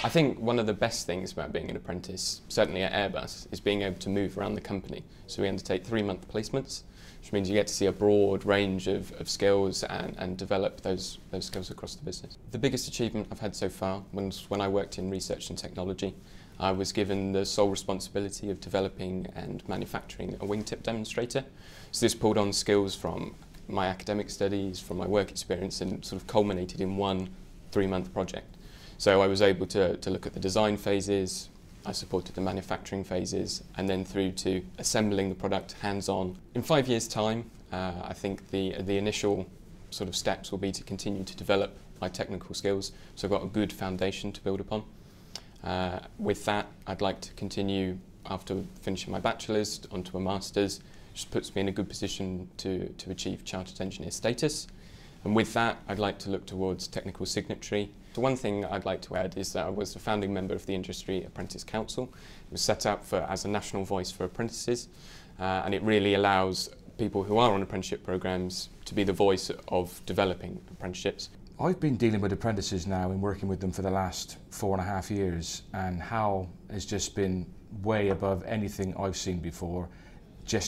I think one of the best things about being an apprentice, certainly at Airbus, is being able to move around the company. So we undertake 3-month placements, which means you get to see a broad range of skills and develop those skills across the business. The biggest achievement I've had so far was when I worked in research and technology. I was given the sole responsibility of developing and manufacturing a wingtip demonstrator. So this pulled on skills from my academic studies, from my work experience, and sort of culminated in one 3-month project. So I was able to look at the design phases, I supported the manufacturing phases, and then through to assembling the product hands-on. In 5 years' time, I think the initial sort of steps will be to continue to develop my technical skills, so I've got a good foundation to build upon. With that, I'd like to continue after finishing my bachelor's onto a master's, which puts me in a good position to achieve chartered engineer status. And with that, I'd like to look towards technical signatory. So one thing I'd like to add is that I was a founding member of the Industry Apprentice Council. It was set up as a national voice for apprentices, and it really allows people who are on apprenticeship programmes to be the voice of developing apprenticeships. I've been dealing with apprentices now and working with them for the last 4.5 years, and Hal has just been way above anything I've seen before.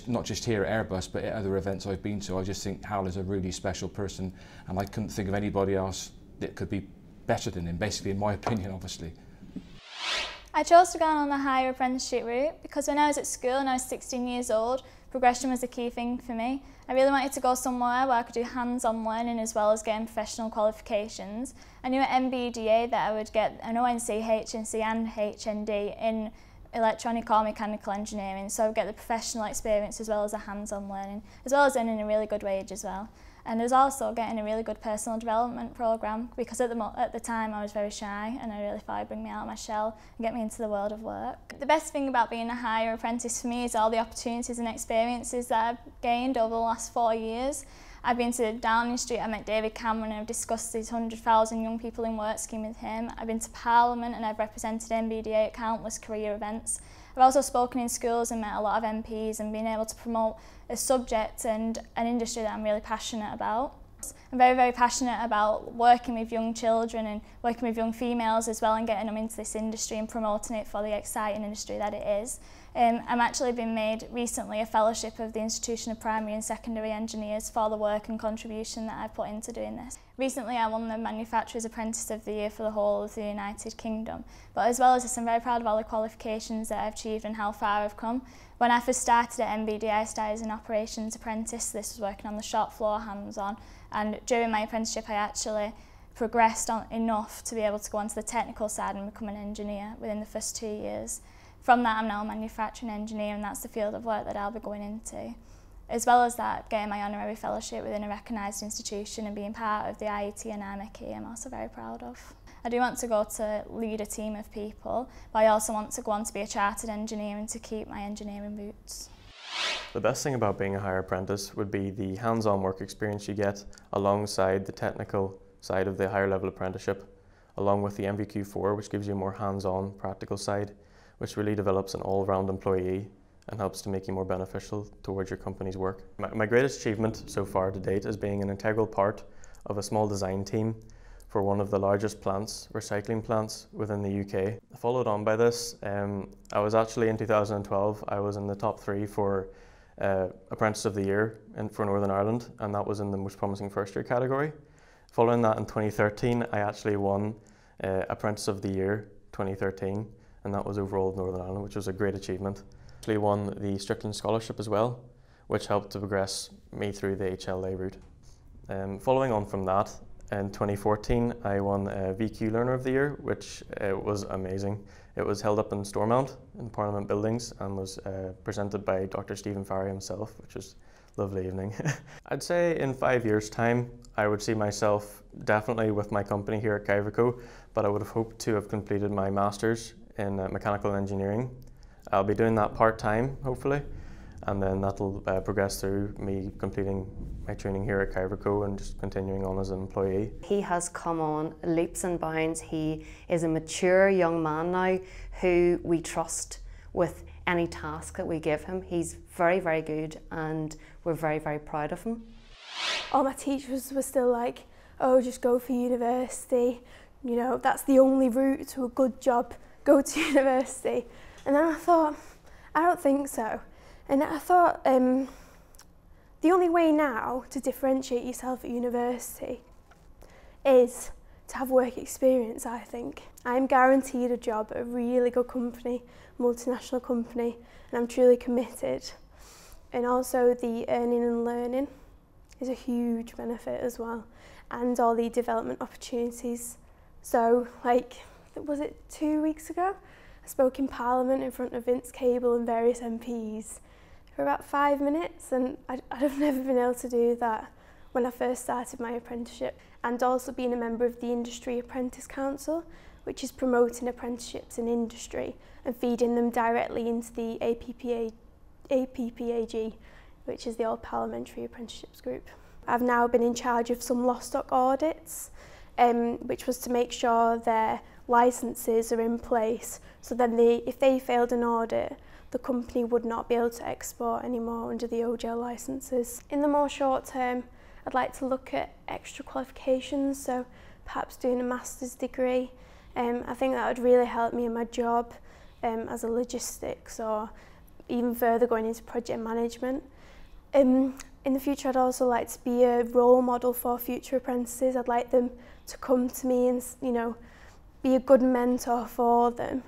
Not just here at Airbus, but at other events I've been to. I just think Hal is a really special person, and I couldn't think of anybody else that could be better than him, basically, in my opinion, obviously. I chose to go on the higher apprenticeship route because when I was at school and I was 16 years old, progression was a key thing for me. I really wanted to go somewhere where I could do hands-on learning as well as getting professional qualifications. I knew at MBDA that I would get an ONC, HNC and HND in electronic or mechanical engineering, so I would get the professional experience as well as the hands-on learning, as well as earning a really good wage as well. And there's also getting a really good personal development programme because at the time I was very shy and I really thought it'd bring me out of my shell and get me into the world of work. The best thing about being a higher apprentice for me is all the opportunities and experiences that I've gained over the last 4 years. I've been to Downing Street, I met David Cameron and I've discussed these 100,000 young people in work scheme with him. I've been to Parliament and I've represented MBDA at countless career events. I've also spoken in schools and met a lot of MPs and been able to promote a subject and an industry that I'm really passionate about. I'm very, very passionate about working with young children and working with young females as well and getting them into this industry and promoting it for the exciting industry that it is. I'm actually been made recently a fellowship of the Institution of Primary and Secondary Engineers for the work and contribution that I've put into doing this. Recently I won the Manufacturer's Apprentice of the Year for the whole of the United Kingdom, but as well as this I'm very proud of all the qualifications that I've achieved and how far I've come. When I first started at MBDA I started as an operations apprentice. This was working on the shop floor hands-on, and during my apprenticeship I actually progressed enough to be able to go onto the technical side and become an engineer within the first 2 years. From that I'm now a manufacturing engineer and that's the field of work that I'll be going into. As well as that, getting my honorary fellowship within a recognised institution and being part of the IET and IMechE I'm also very proud of. I do want to go to lead a team of people, but I also want to go on to be a chartered engineer and to keep my engineering roots. The best thing about being a higher apprentice would be the hands-on work experience you get alongside the technical side of the higher level apprenticeship, along with the MVQ4, which gives you a more hands-on practical side, which really develops an all-round employee and helps to make you more beneficial towards your company's work. My greatest achievement so far to date is being an integral part of a small design team for one of the largest recycling plants within the UK. Followed on by this, I was actually in 2012, I was in the top 3 for Apprentice of the Year for Northern Ireland, and that was in the most promising first year category. Following that in 2013, I actually won Apprentice of the Year 2013, and that was overall Northern Ireland, which was a great achievement. I actually won the Strickland Scholarship as well, which helped to progress me through the HLA route. Following on from that, in 2014 I won VQ Learner of the Year, which was amazing. It was held up in Stormont in Parliament buildings and was presented by Dr. Stephen Farry himself, which was a lovely evening. I'd say in 5 years' time I would see myself definitely with my company here at Kiverco, but I would have hoped to have completed my Masters in Mechanical Engineering. I'll be doing that part-time, hopefully, and then that'll progress through me completing my training here at Kiverco and just continuing on as an employee. He has come on leaps and bounds. He is a mature young man now who we trust with any task that we give him. He's very, very good and we're very, very proud of him. All my teachers were still like, oh, just go for university, you know, that's the only route to a good job, go to university. And then I thought, I don't think so. And I thought the only way now to differentiate yourself at university is to have work experience, I think. I'm guaranteed a job at a really good company, multinational company, and I'm truly committed. And also the earning and learning is a huge benefit as well, and all the development opportunities. So, like, was it 2 weeks ago? I spoke in Parliament in front of Vince Cable and various MPs for about 5 minutes, and I'd have never been able to do that when I first started my apprenticeship. And also being a member of the Industry Apprentice Council, which is promoting apprenticeships in industry and feeding them directly into the APPAG, which is the All Parliamentary Apprenticeships Group. I've now been in charge of some lost stock audits, which was to make sure their licences are in place, so then if they failed an audit, the company would not be able to export anymore under the OGL licences. In the more short term, I'd like to look at extra qualifications, so perhaps doing a master's degree. I think that would really help me in my job as a logistics, or even further going into project management. In the future, I'd also like to be a role model for future apprentices. I'd like them to come to me and, you know, be a good mentor for them.